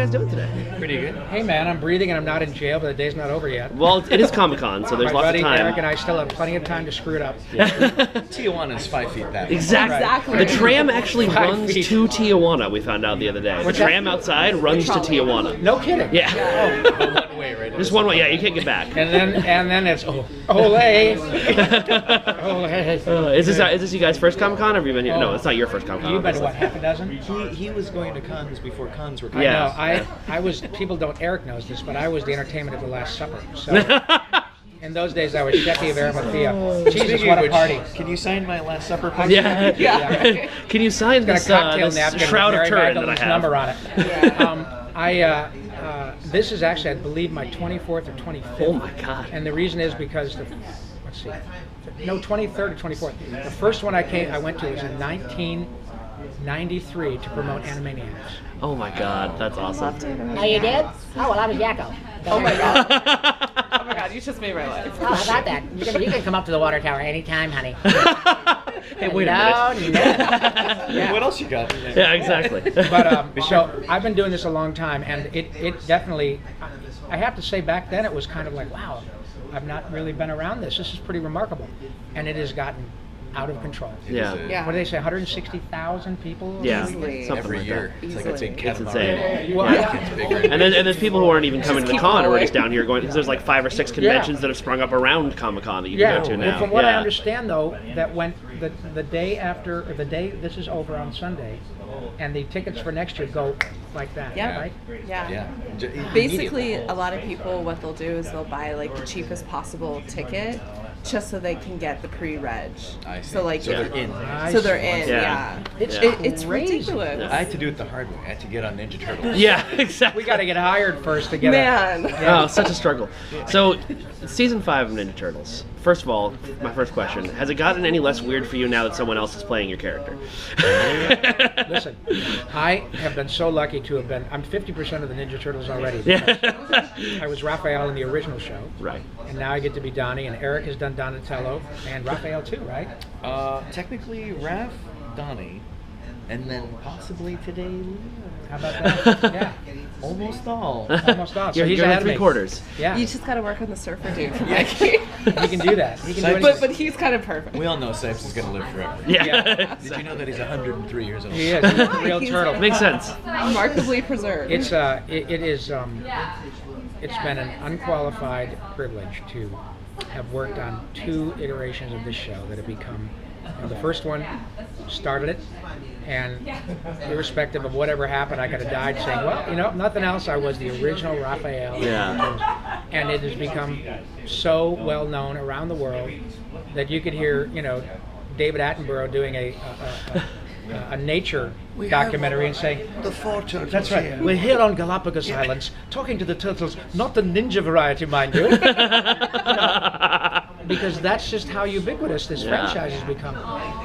guys doing today? Pretty good. Hey man, I'm breathing and I'm not in jail, but the day's not over yet. Well, it is Comic-Con, so there's My lots buddy of time. Eric and I still have plenty of time to screw it up. Tijuana's 5 feet that way. Exactly. The tram actually 5 runs feet. to Tijuana, we found out the other day. The tram outside runs to Tijuana. No kidding. Yeah. One way, right? Just one way, yeah, you can't get back. And then it's ole. Is this you guys' first Comic-Con, or have you been here? No, it's not your first Comic-Con. You've been to obviously. what, half a dozen? He was going to cons before cons were cons. Yeah. I was. People don't. Eric knows this, but I was the entertainment of the Last Supper. So in those days, I was Sheppy of Arimathea. Jesus, Speaking what of a which, party! Can you sign my Last Supper poster? Yeah. Can you sign Got a this, cocktail this napkin Shroud with of Mary Turin that I Magdalene's have? number on it. This is actually, I believe, my 24th or 25th. Oh my God. And the reason is because let's see, no, 23rd or 24th. The first one I went to was in 1993 to promote Animaniacs. Oh my God, that's awesome. Oh, you did? Oh, well, I was Yakko. Oh my god. Oh my god, you just made my life. Oh, how about that? You can come up to the water tower anytime, honey. Hey, wait a minute. Yeah. What else you got? Yeah, exactly. But so I've been doing this a long time, and it definitely, I have to say, back then it was kind of like, wow, I've not really been around this. This is pretty remarkable, and it has gotten out of control. Yeah. What do they say? 160,000 people. Yeah. Easily. Something Every like year. that. It's like a big It's catamaran. insane. Well, It's bigger. And there's people who aren't even coming to the keep con or are going. just down here going, because there's like 5 or 6 conventions that have sprung up around Comic-Con that you can go to now. Well, from what I Yeah. understand, though, that when the day after, or the day this is over on Sunday, and the tickets for next year go like that, Yeah. right? Yeah. Yeah. Basically, a lot of people, what they'll do is they'll buy like the cheapest possible ticket just so they can get the pre-reg. I see. So like, So they're in. So they're in, Yeah. yeah. It's It's crazy. ridiculous. I had to do it the hard way. I had to get on Ninja Turtles. Yeah, exactly. We got to get hired first to get Man. Oh, such a struggle. So, season 5 of Ninja Turtles. First of all, my first question: has it gotten any less weird for you now that someone else is playing your character? Listen, I have been so lucky to have been. I'm 50% of the Ninja Turtles already. Yeah. I was Raphael in the original show, Right. and now I get to be Donnie, and Eric has done Donatello, and Raphael too, right? Technically, Raph, Donnie, and then possibly today, Leo. How about that? Yeah, Almost all. almost all. So You're, he's you're ahead in of me. 3/4. Yeah, You just gotta work on the surfer dude for Mikey. he can do that. He can do But- anything. But he's kind of perfect. We all know Sipes is going to live forever. Yeah. Did you know that he's 103 years old? He is he's a real He's turtle. Makes sense. Remarkably preserved. It's it's been an unqualified privilege to have worked on 2 iterations of this show that have become. The first one started it, and irrespective of whatever happened, I could have died saying, well, if nothing else, I was the original Raphael. Yeah. And it has become so well known around the world that you could hear, David Attenborough doing a nature documentary and saying, The 4 turtles. that's right, here. we're here on Galapagos Islands talking to the turtles, not the ninja variety, mind you. Because that's just how ubiquitous this franchise has become.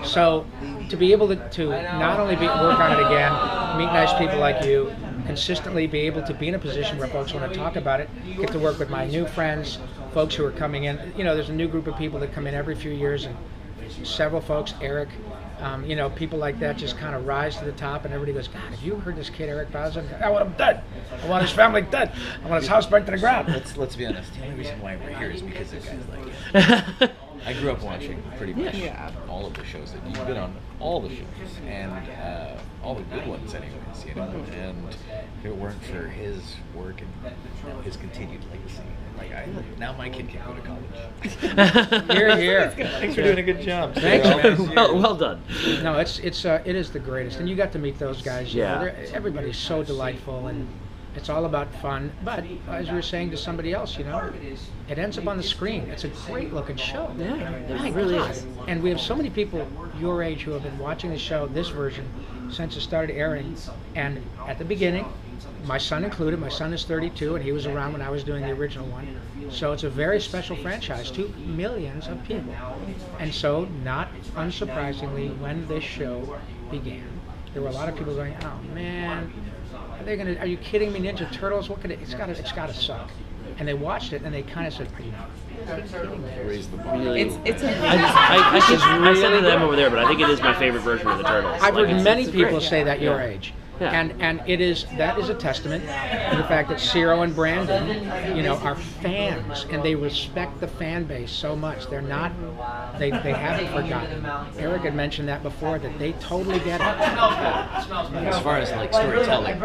So to be able to not only work on it again, meet nice people like you, consistently be able to be in a position where folks want to talk about it, get to work with my new friends, folks who are coming in. There's a new group of people that come in every few years, and several folks, Eric, people like that just kind of rise to the top, and everybody goes, God, have you heard this kid, Eric Bowser? I want him dead. I want his family dead. I want his house burnt to the ground. Let's be honest. The only reason why we're here is because of guys like you. I grew up watching pretty much all of the shows that you've been on, all the shows, and all the good ones, anyways. And if it weren't for his work and his continued legacy, now my kid can go to college. Here. Thanks for doing a good job. Thanks, man. well done. No, it is the greatest, and you got to meet those guys. Everybody's so delightful, and it's all about fun. But as you were saying to somebody else, it ends up on the screen. It's a great looking show. Yeah, My it really God. is. And we have so many people your age who have been watching the show, this version, since it started airing. And at the beginning, my son included. My son is 32, and he was around when I was doing the original one. So it's a very special franchise to millions of people. And so, not unsurprisingly, when this show began, there were a lot of people going, "Oh man, are you kidding me? Ninja Turtles? It's got to suck." And they watched it and they kind of said, "Are you kidding me?" Raise the bar. Really. It's amazing. I said to them over there, but I think it is my favorite version of the Turtles. I've heard many it's people great. say that your age. And that is a testament to the fact that Ciro and Brandon, are fans, and they respect the fan base so much. They haven't forgotten. Eric had mentioned that before, that they totally get it. As far as like storytelling,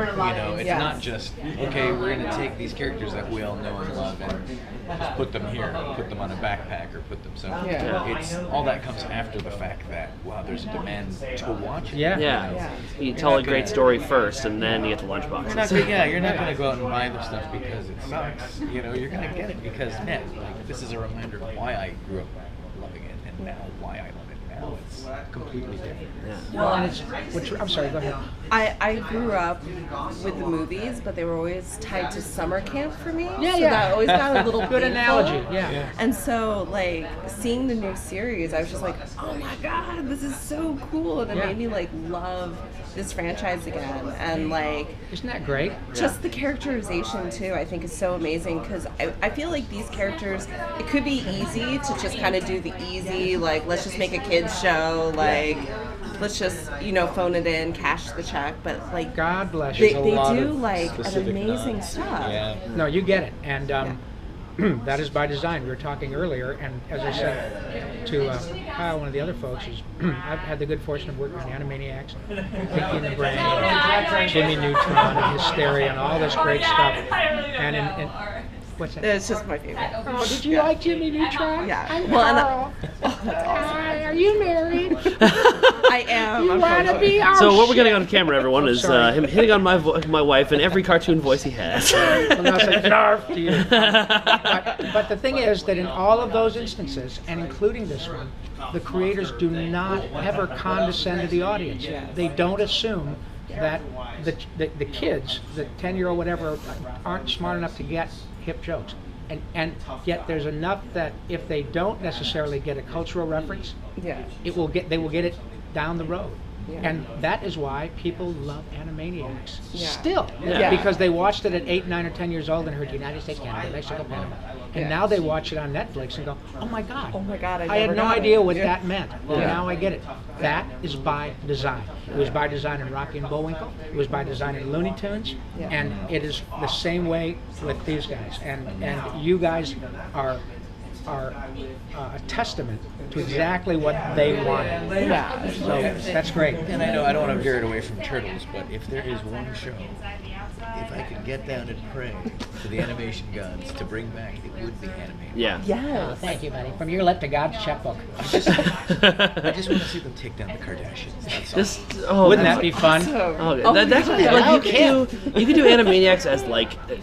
it's not just, okay, we're going to take these characters that we all know and love and just put them here, put them on a backpack, or put them somewhere. It's all that comes after the fact that, wow, there's a demand to watch it. Yeah. You tell a great story first, and then you get the lunchbox. You're not going to go out and buy the stuff because it sucks. You're going to get it because, man, this is a reminder of why I grew up loving it, and now why I love it now. It's completely different. Well, and I'm sorry, go ahead. I grew up with the movies, but they were always tied to summer camp for me. Yeah, so that always got a little good painful. analogy. Yeah. And so, like, seeing the new series, I was just like, oh my god, this is so cool, and it made me like love this franchise again. And like, isn't that great? Just the characterization too, I think, is so amazing, because I feel like these characters, it could be easy to just kind of do the easy, like, let's just make a kids show, like, let's just phone it in, cash the check, but like, God bless you. They do like an amazing stuff. No, you get it, and that is by design. We were talking earlier, and as I said to Kyle, one of the other folks, is I've had the good fortune of working on Animaniacs, Pinky and the Brain, and Jimmy Neutron, and Hysteria, and all this great stuff. And what's that? It's just my favorite. Oh, did you like Jimmy Neutron? Yeah. I'm Carl. Hi, are you married? I am. You want to be our So what we're getting on camera, everyone, is him hitting on my wife in every cartoon voice he has. Well, now it's like, "Narf" to you. But the thing is that in all of those instances, and including this one, the creators do not ever condescend to the audience. They don't assume that the kids, the 10-year-old whatever, aren't smart enough to get hip jokes. And yet there's enough that if they don't necessarily get a cultural reference, they will get it down the road. And that is why people love Animaniacs still, because they watched it at 8, 9, or 10 years old and heard United States, Canada, Mexico, Panama, and now they watch it on Netflix and go, oh my God, I had no idea what that meant. And now I get it. That is by design. It was by design in Rocky and Bullwinkle. It was by design in Looney Tunes, and it is the same way with these guys. And you guys are a testament to exactly what they wanted. So that's great. And I know I don't want to veer it away from Turtles, but if there is one show, if I could get down and pray to the animation gods to bring back, it would be Animaniacs. Oh, thank you, buddy. From your lip to God's checkbook. I just want to see them take down the Kardashians. That's all. Wouldn't that be fun? You could do Animaniacs as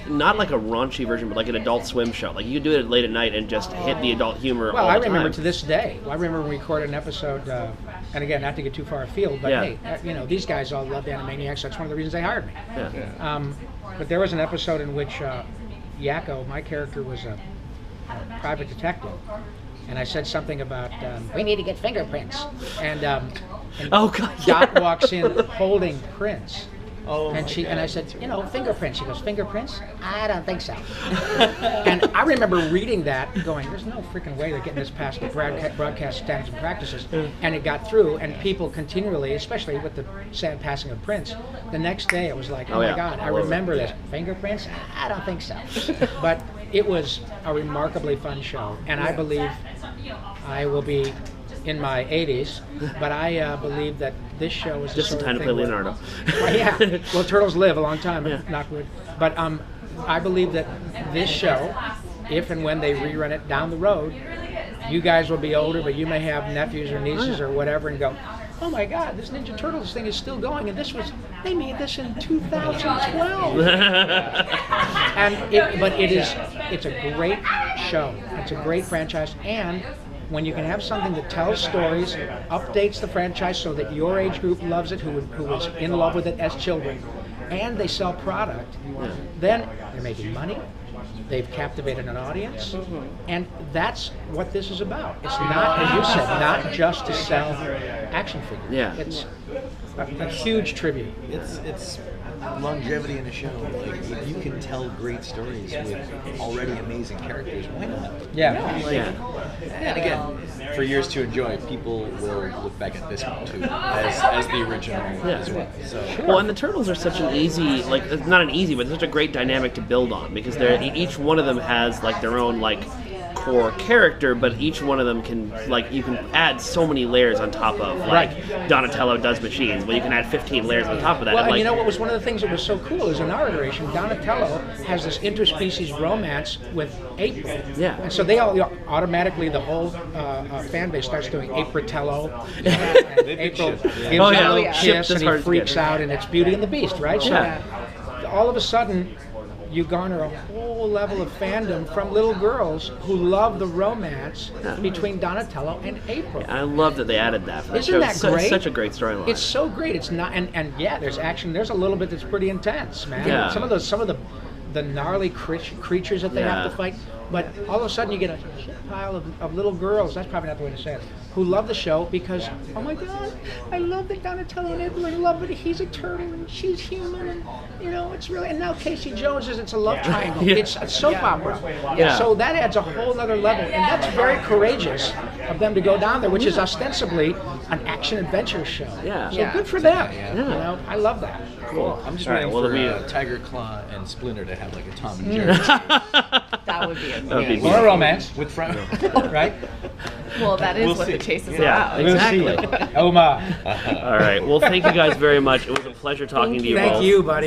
not like a raunchy version, but like an Adult Swim show. Like you could do it late at night and just hit the adult humor. Well, all the I remember time. to this day. I remember when we recorded an episode, and again, not to get too far afield, but hey, these guys all loved Animaniacs. That's one of the reasons they hired me. But there was an episode in which Yakko, my character, was a private detective, and I said something about We need to get fingerprints. and Oh God! Dot walks in holding prints. Oh, And I said, fingerprints. She goes, fingerprints? I don't think so. And I remember reading that, going, there's no freaking way they're getting this past the broadcast standards and practices. And it got through, and people continually, especially with the sad passing of Prince, the next day it was like, oh my God, I remember this. Fingerprints? I don't think so. But it was a remarkably fun show, and I believe I will be in my 80s, but I believe that this show is just in time to play Leonardo. Well, turtles live a long time, knock wood. But I believe that this show, if and when they rerun it down the road, you guys will be older, but you may have nephews or nieces or whatever, and go, oh my God, this Ninja Turtles thing is still going, and they made this in 2012. It's a great show. It's a great franchise, and when you can have something that tells stories, updates the franchise so that your age group loves it, who was in love with it as children, and they sell product, then they're making money, they've captivated an audience, and that's what this is about. It's not, as you said, not just to sell action figures. It's a huge tribute. It's longevity in a show. Like, if you can tell great stories with already amazing characters, why not? Yeah. Like, and again, for years to enjoy, people will look back at this one too as the original as well. So. Well, and the Turtles are such an easy, like, it's not an easy, but such a great dynamic to build on because they're each one of them has like their own like core character, but each one of them can like you can add so many layers on top of like Donatello does machines. Well, you can add 15 layers on top of that. Well, and like, you know what was one of the things that was so cool is in our iteration, Donatello has this interspecies romance with April. Yeah. And so they all automatically, the whole fan base starts doing Apritello. And April gives him Oh, yeah. a little Yeah. kiss Shipped as and he hard as freaks get. out, and it's Beauty and the Beast, right? So all of a sudden, you garner a whole level of fandom from little girls who love the romance between Donatello and April. I love that they added that. For the Isn't show. that It's great? Such a great storyline. It's so great. It's not, and yeah, there's action. There's a little bit that's pretty intense, man. Yeah. Some of the gnarly creatures that they have to fight. But all of a sudden, you get a shit pile of little girls. That's probably not the way to say it. Who love the show because, oh my God, I love that Donatello and April. I love that he's a turtle and she's human, and you know it's really. And now Casey Jones it's a love triangle. Yeah. It's a soap opera. Yeah. So that adds a whole other level, and that's very courageous of them to go down there, which is ostensibly an action adventure show. Yeah. So good for them. Yeah. You know, I love that. cool. I'm just All right, waiting well, for we- Tiger Claw and Splinter to have like a Tom and Jerry That would be amazing. That would be Or a romance, with front. right? Well, that is We'll what see. the chase is Yeah, about. exactly. Oma. All right. Well, thank you guys very much. It was a pleasure talking to you both. Thank you, buddy.